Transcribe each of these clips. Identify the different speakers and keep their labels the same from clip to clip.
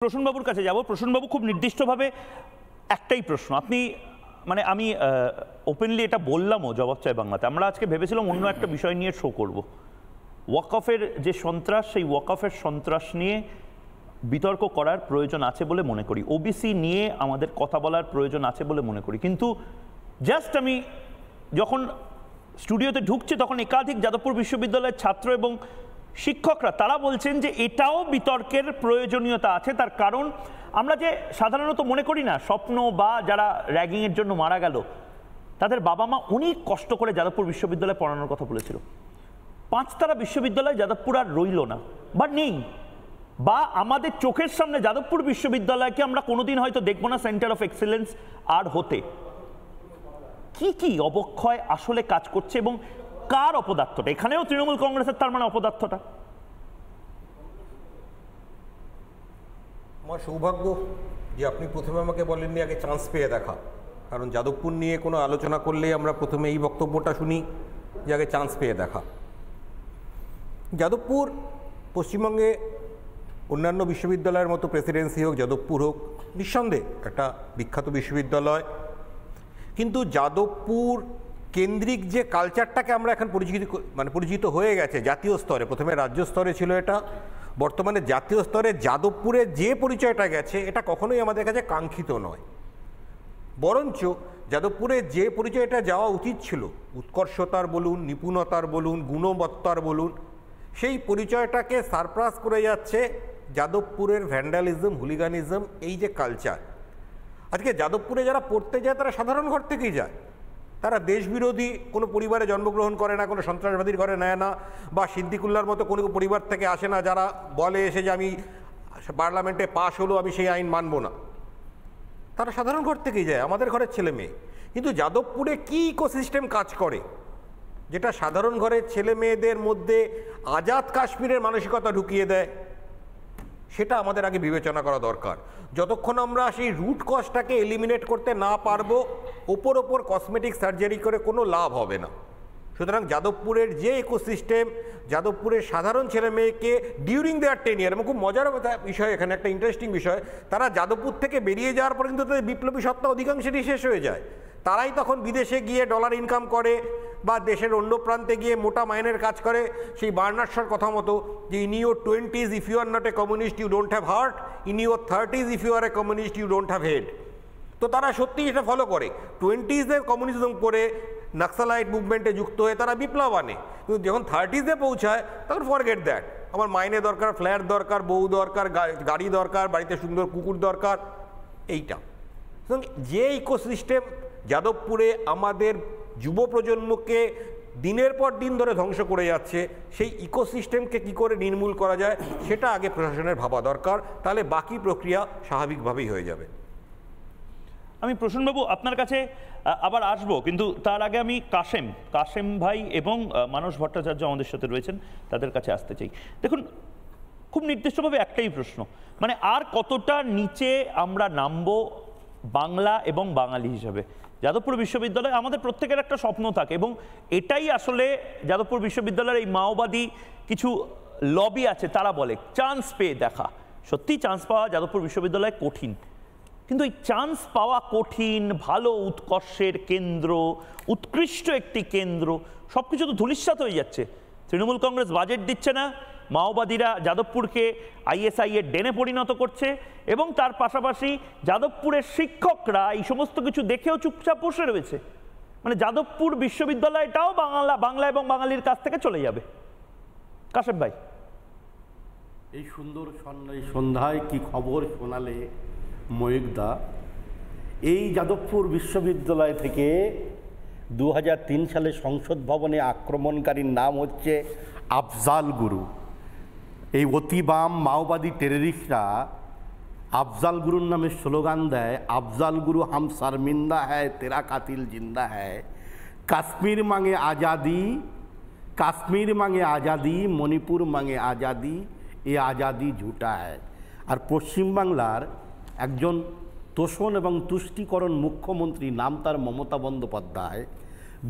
Speaker 1: প্রসূনবাবুর কাছে যাব। প্রসূনবাবু, খুব নির্দিষ্টভাবে একটাই প্রশ্ন, আপনি মানে আমি ওপেনলি এটা বললামও জবাব চাই বাংলাতে, আমরা আজকে ভেবেছিলাম অন্য একটা বিষয় নিয়ে শো করব। ওয়াকফের যে সন্ত্রাস, সেই ওয়াকফের সন্ত্রাস নিয়ে বিতর্ক করার প্রয়োজন আছে বলে মনে করি, ওবিসি নিয়ে আমাদের কথা বলার প্রয়োজন আছে বলে মনে করি। কিন্তু জাস্ট আমি যখন স্টুডিওতে ঢুকছি তখন একাধিক যাদবপুর বিশ্ববিদ্যালয়ের ছাত্র এবং শিক্ষকরা তারা বলছেন যে এটাও বিতর্কের প্রয়োজনীয়তা আছে। তার কারণ আমরা যে সাধারণত মনে করি না, স্বপ্ন বা যারা র্যাগিংয়ের জন্য মারা গেল তাদের বাবা মা অনেক কষ্ট করে যাদবপুর বিশ্ববিদ্যালয়ে পড়ানোর কথা বলেছিল, 5 তারা বিশ্ববিদ্যালয় যাদবপুর আর রইল না বা নেই, বা আমাদের চোখের সামনে যাদবপুর বিশ্ববিদ্যালয়কে আমরা কোনোদিন হয়তো দেখবো না সেন্টার অফ এক্সেলেন্স আর হতে। কি কি অবক্ষয় আসলে কাজ করছে এবং কার অপদার্থটা? এখানেও তৃণমূল কংগ্রেসের, তার মানে অপদার্থটা?
Speaker 2: আমার সৌভাগ্য যে আপনি প্রথমে আমাকে বলেননি আগে চান্স পেয়ে দেখা, কারণ যাদবপুর নিয়ে কোনো আলোচনা করলেই আমরা প্রথমে এই বক্তব্যটা শুনি যে আগে চান্স পেয়ে দেখা। যাদবপুর পশ্চিমবঙ্গে অন্যান্য বিশ্ববিদ্যালয়ের মতো প্রেসিডেন্সি হোক, যাদবপুর হোক, নিঃসন্দেহে একটা বিখ্যাত বিশ্ববিদ্যালয়, কিন্তু যাদবপুর কেন্দ্রিক যে কালচারটাকে আমরা এখন পরিচিত হয়ে গেছে জাতীয় স্তরে, প্রথমে রাজ্য স্তরে ছিল এটা, বর্তমানে জাতীয় স্তরে যাদবপুরের যে পরিচয়টা গেছে এটা কখনোই আমাদের কাছে কাঙ্ক্ষিত নয়। বরঞ্চ যাদবপুরের যে পরিচয়টা যাওয়া উচিত ছিল, উৎকর্ষতার বলুন, নিপুণতার বলুন, গুণবত্তার বলুন, সেই পরিচয়টাকে সারপ্রাস করে যাচ্ছে যাদবপুরের ভ্যান্ডালিজম, হুলিগানিজম, এই যে কালচার। আজকে যাদবপুরে যারা পড়তে যায় তারা সাধারণ ঘর থেকেই যায়, তারা দেশবিরোধী কোনো পরিবারে জন্মগ্রহণ করে না, কোনো সন্ত্রাসবাদীর ঘরে নেয় না, বা সিদ্দিকুল্লার মতো কোনো পরিবার থেকে আসে না যারা বলে এসে যে আমি পার্লামেন্টে পাশ হলো আমি সেই আইন মানব না। তারা সাধারণ ঘর থেকেই যায়, আমাদের ঘরের ছেলে মেয়ে। কিন্তু যাদবপুরে কী ইকোসিস্টেম কাজ করে যেটা সাধারণ ঘরের ছেলে মেয়েদের মধ্যে আজাদ কাশ্মীরের মানসিকতা ঢুকিয়ে দেয়, সেটা আমাদের আগে বিবেচনা করা দরকার। যতক্ষণ আমরা সেই রুট কজটাকে এলিমিনেট করতে না পারবো, ওপর কসমেটিক সার্জারি করে কোনো লাভ হবে না। সুতরাং যাদবপুরের যে ইকোসিস্টেম, যাদবপুরের সাধারণ ছেলে মেয়েকে ডিউরিং দেয়ার 10 ইয়ার, এবং খুব মজার বিষয়, এখানে একটা ইন্টারেস্টিং বিষয়, তারা যাদবপুর থেকে বেরিয়ে যাওয়ার পর কিন্তু তাদের বিপ্লবী সত্তা অধিকাংশেরই শেষ হয়ে যায়। তারাই তখন বিদেশে গিয়ে ডলার ইনকাম করে বা দেশের অন্য প্রান্তে গিয়ে মোটা মাইনের কাজ করে। সেই বার্নার্ড শর কথা মতো যে in your 20s if you are not a communist you don't have heart, in your 30s if you are a communist you don't have head. তো তারা সত্যিই এটা ফলো করে, 20s কমিউনিজম করে নাক্সালাইট মুভমেন্টে যুক্ত হয়ে তারা বিপ্লব আনে, কিন্তু যখন 30s পৌঁছায় তখন ফরগেট দ্যাট, আমার মাইনে দরকার, ফ্ল্যাট দরকার, বউ দরকার, গাড়ি দরকার, বাড়িতে সুন্দর কুকুর দরকার, এইটা। যে ইকোসিস্টেম যাদবপুরে আমাদের যুব প্রজন্মকে দিনের পর দিন ধরে ধ্বংস করে যাচ্ছে, সেই ইকোসিস্টেমকে কি করে নির্মূল করা যায় সেটা আগে প্রশাসনের ভাবা দরকার, তাহলে বাকি প্রক্রিয়া স্বাভাবিকভাবেই হয়ে যাবে।
Speaker 1: আমি প্রসূনবাবু আপনার কাছে আবার আসবো, কিন্তু তার আগে আমি কাশেম ভাই এবং মানস ভট্টাচার্য আমাদের সাথে রয়েছেন, তাদের কাছে আসতে চাই। দেখুন, খুব নির্দিষ্টভাবে একটাই প্রশ্ন, মানে আর কতটা নিচে আমরা নামবো বাংলা এবং বাঙালি হিসাবে? যাদবপুর বিশ্ববিদ্যালয় আমাদের প্রত্যেকের একটা স্বপ্ন থাকে, এবং এটাই আসলে যাদবপুর বিশ্ববিদ্যালয়ের এই মাওবাদী কিছু লবি আছে তারা বলে চান্স পেয়ে দেখা। সত্যি চান্স পাওয়া যাদবপুর বিশ্ববিদ্যালয়ে কঠিন, কিন্তু এই চান্স পাওয়া কঠিন, ভালো উৎকর্ষের কেন্দ্র, উৎকৃষ্ট একটি কেন্দ্র, সব কিছু তো ধূলিসাৎ হয়ে যাচ্ছে। তৃণমূল কংগ্রেস বাজেট দিচ্ছে না, মাওবাদীরা যাদবপুরকে ISI এর ডেনে পরিণত করছে, এবং তার পাশাপাশি যাদবপুরের শিক্ষকরা এই সমস্ত কিছু দেখেও চুপচাপ বসে রয়েছে। মানে যাদবপুর বিশ্ববিদ্যালয়টাও বাংলা এবং বাঙালির কাছ থেকে চলে যাবে। কাশেম ভাই,
Speaker 3: এই সুন্দর সন্ধ্যায় কি খবর শোনালে ময়ূকদা। এই যাদবপুর বিশ্ববিদ্যালয় থেকে 2003 সালে সংসদ ভবনে আক্রমণকারীর নাম হচ্ছে আফজাল গুরু। এই অতিবাম মাওবাদী টেররিস্টরা আফজাল গুরুর নামে স্লোগান দেয়, আফজাল গুরু হাম শর্মিন্দা হ্যায় তেরা কাতিল জিন্দা হ্যায়, কাশ্মীর মাঙে আজাদি, কাশ্মীর মাঙে আজাদি, মণিপুর মাঙে আজাদি, এ আজাদি ঝুটা হ্যায়। আর পশ্চিমবাংলার একজন তোষণ এবং তুষ্টিকরণ মুখ্যমন্ত্রী, নাম তার মমতা বন্দ্যোপাধ্যায়,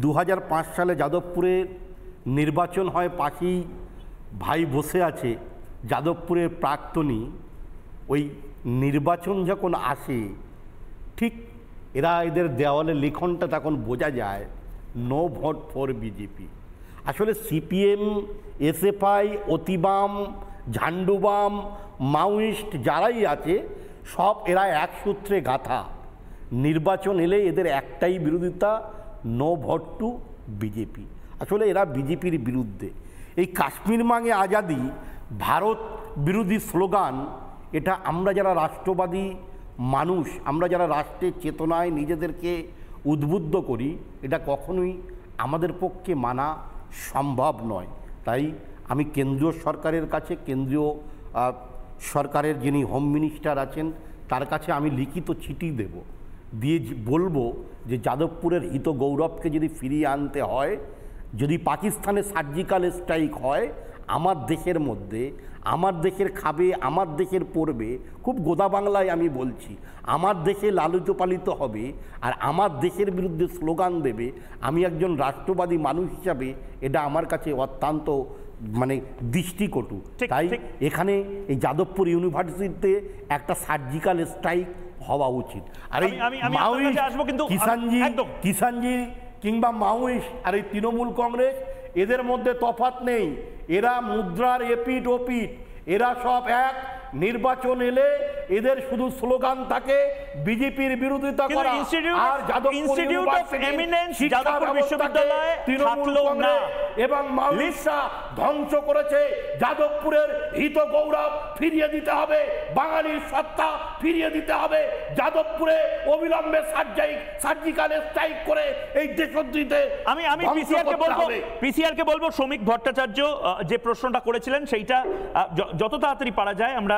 Speaker 3: 2005 সালে যাদবপুরে নির্বাচন হয়, পাশেই ভাই বসে আছে যাদবপুরের প্রাক্তনী ওই নির্বাচন যখন আসে ঠিক এদের দেওয়ালে লিখনটা তখন বোঝা যায় নো ভোট ফর বিজেপি। আসলে সিপিএম, এসএফআই, অতিবাম, ঝান্ডুবাম, মাওয়িস্ট যারাই আছে সব এরা এক সূত্রে গাঁথা। নির্বাচন এলে এদের একটাই বিরোধিতা, নো ভোট টু বিজেপি। আসলে এরা বিজেপির বিরুদ্ধে। এই কাশ্মীর মাঙে আজাদি, ভারত বিরোধী স্লোগান, এটা আমরা যারা রাষ্ট্রবাদী মানুষ, আমরা যারা রাষ্ট্রের চেতনায় নিজেদেরকে উদ্বুদ্ধ করি, এটা কখনোই আমাদের পক্ষে মানা সম্ভব নয়। তাই আমি কেন্দ্রীয় সরকারের কাছে, কেন্দ্রীয় সরকারের যিনি হোম মিনিস্টার আছেন তার কাছে আমি লিখিত চিঠি দেব, দিয়ে বলবো যে যাদবপুরের হিত গৌরবকে যদি ফিরিয়ে আনতে হয়, যদি পাকিস্তানে সার্জিক্যাল স্ট্রাইক হয়, আমার দেশের মধ্যে, আমার দেশের খাবে, আমার দেশের পড়বে, খুব গোদা বাংলায় আমি বলছি, আমার দেশে লালিত পালিত হবে আর আমার দেশের বিরুদ্ধে স্লোগান দেবে, আমি একজন রাষ্ট্রবাদী মানুষ হিসাবে এটা আমার কাছে অত্যন্ত দৃষ্টিকটু। তাই এখানে এই যাদবপুর ইউনিভার্সিটিতে একটা সার্জিক্যাল স্ট্রাইক হওয়া উচিত। আর এই কিষাণজি কিংবা মাওয়িস্ট আর এই তৃণমূল কংগ্রেস, এদের মধ্যে তফাৎ নেই। এরা মুদ্রার এপিঠ ওপিঠ, এরা সব এক। নির্বাচন এলে এদের শুধু স্লোগান থাকে বিজেপির বিরোধিতা করা। আর যাদবপুর বিশ্ববিদ্যালয়ে তৃণমূল কংগ্রেস এবং মাওয়িস্টরা ধ্বংস করেছে। যাদবপুরের হিত গৌরব ফিরিয়ে দিতে হবে, বাঙালির সত্তা ফিরিয়ে দিতে হবে। যাদবপুরে অবিলম্বে সার্জিক্যাল স্ট্রাইক করে এই দেশদ্রোহীদের
Speaker 1: আমি পিসিআরকে বলবো শ্রমিক ভট্টাচার্য যে প্রশ্নটা করেছিলেন সেইটা যত তাড়াতাড়ি পারা যায় আমরা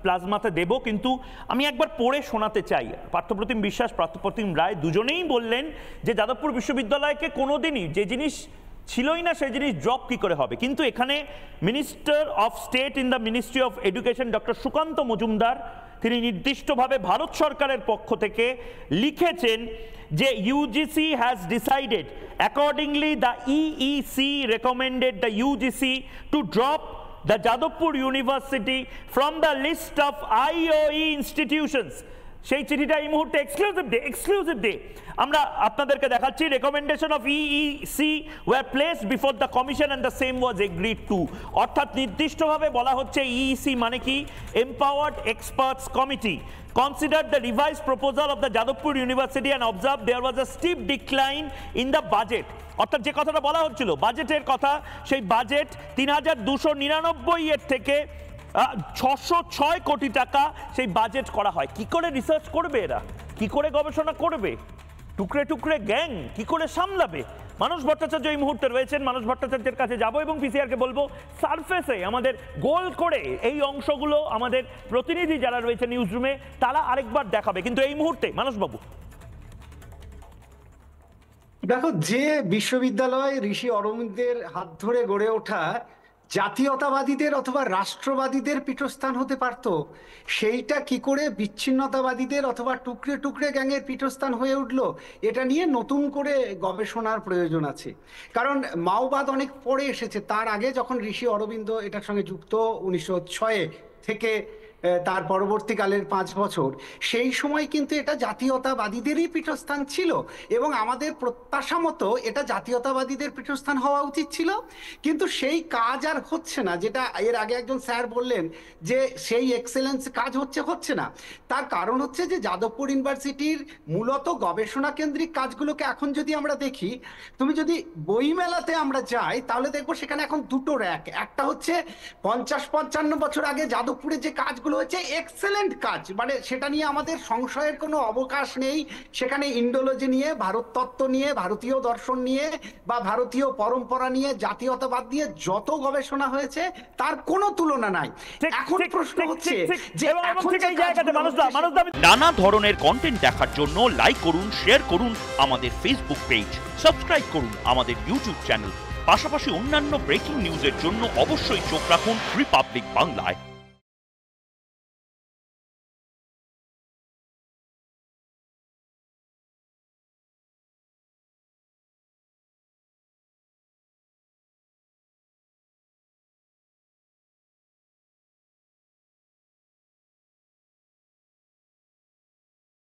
Speaker 1: প্লাজমাতে দেব, কিন্তু আমি একবার পড়ে শোনাতে চাই। পার্থপ্রতিম বিশ্বাস, পার্থপ্রতিম রায় দুজনেই বললেন যে যাদবপুর বিশ্ববিদ্যালয়কে কোনোদিনই যে জিনিস ছিলই না সেই জিনিস ড্রপ কি করে হবে। কিন্তু এখানে minister of state in the ministry of education doctor Sukanta Majumdar তিনি নির্দিষ্টভাবে ভারত সরকারের পক্ষ থেকে লিখেছেন যে UGC has decided accordingly the EEC recommended the UGC to drop the Jadavpur University from the list of IOE institutions. সেই চিঠিটা এই মুহূর্তে এক্সক্লুসিভ ডে আমরা আপনাদেরকে দেখাচ্ছি। Recommendation of EEC were placed before the commission and the same was agreed to। অর্থাৎ নির্দিষ্টভাবে বলা হচ্ছে EEC মানে কি, empowered experts committee considered the revised proposal of the Jadavpur University and observed there was a steep decline in the budget। অর্থাৎ যে কথাটা বলা হচ্ছিল বাজেটের কথা, সেই বাজেট ৩,২৯৯ এর থেকে ৬০৬ কোটি টাকা সেই বাজেট করা হয়। কি করে রিসার্চ করবে এরা, কি করে গবেষণা করবে, টুকরে টুকরে গ্যাং কি করে সামলাবে? মানস ভট্টাচার্য এই মুহূর্তে রয়েছেন, মানস ভট্টাচার্যের কাছে যাব এবং পিসিআরকে বলবো সারফেসে আমাদের গোল করে এই অংশগুলো আমাদের প্রতিনিধি যারা রয়েছে নিউজ রুমে তারা আরেকবার দেখাবে। কিন্তু এই মুহূর্তে মানসবাবু
Speaker 4: দেখো, যে বিশ্ববিদ্যালয় ঋষি অরবিন্দের হাত ধরে গড়ে ওঠা জাতীয়তাবাদীদের অথবা রাষ্ট্রবাদীদের পীঠস্থান হতে পারত, সেইটা কি করে বিচ্ছিন্নতাবাদীদের অথবা টুকরে টুকরে গ্যাংয়ের পীঠস্থান হয়ে উঠলো, এটা নিয়ে নতুন করে গবেষণার প্রয়োজন আছে। কারণ মাওবাদ অনেক পরে এসেছে, তার আগে যখন ঋষি অরবিন্দ এটার সঙ্গে যুক্ত 1906 থেকে তার পরবর্তীকালের 5 বছর, সেই সময় কিন্তু এটা জাতীয়তাবাদীদেরই পীঠস্থান ছিল এবং আমাদের প্রত্যাশা মতো এটা জাতীয়তাবাদীদের পীঠস্থান হওয়া উচিত ছিল। কিন্তু সেই কাজ আর হচ্ছে না, যেটা এর আগে একজন স্যার বললেন যে সেই এক্সেলেন্স কাজ হচ্ছে না। তার কারণ হচ্ছে যে যাদবপুর ইউনিভার্সিটির মূলত গবেষণা কেন্দ্রিক কাজগুলোকে এখন যদি আমরা দেখি, তুমি যদি বইমেলাতে আমরা যাই তাহলে দেখবো সেখানে এখন দুটো র্যাক। একটা হচ্ছে 50-55 বছর আগে যাদবপুরে যে কাজগুলো হয়েছে এক্সেলেন্ট কাজ, মানে সেটা নিয়ে আমাদের সংশয়ের কোনো অবকাশ নেই। সেখানে ইন্ডোলজি নিয়ে, ভারত তত্ত্ব নিয়ে, ভারতীয় দর্শন নিয়ে বা ভারতীয় পরম্পরা নিয়ে, জাতীয়তাবাদ নিয়ে যত গবেষণা হয়েছে তার কোনো তুলনা নাই। এখন প্রশ্ন হচ্ছে যে
Speaker 1: নানা ধরনের কন্টেন্ট দেখার জন্য লাইক করুন, শেয়ার করুন আমাদের ফেসবুক পেজ, সাবস্ক্রাইব করুন আমাদের ইউটিউব চ্যানেল, পাশাপাশি অন্যান্য ব্রেকিং নিউজের জন্য অবশ্যই চোখ রাখুন রিপাবলিক বাংলায়।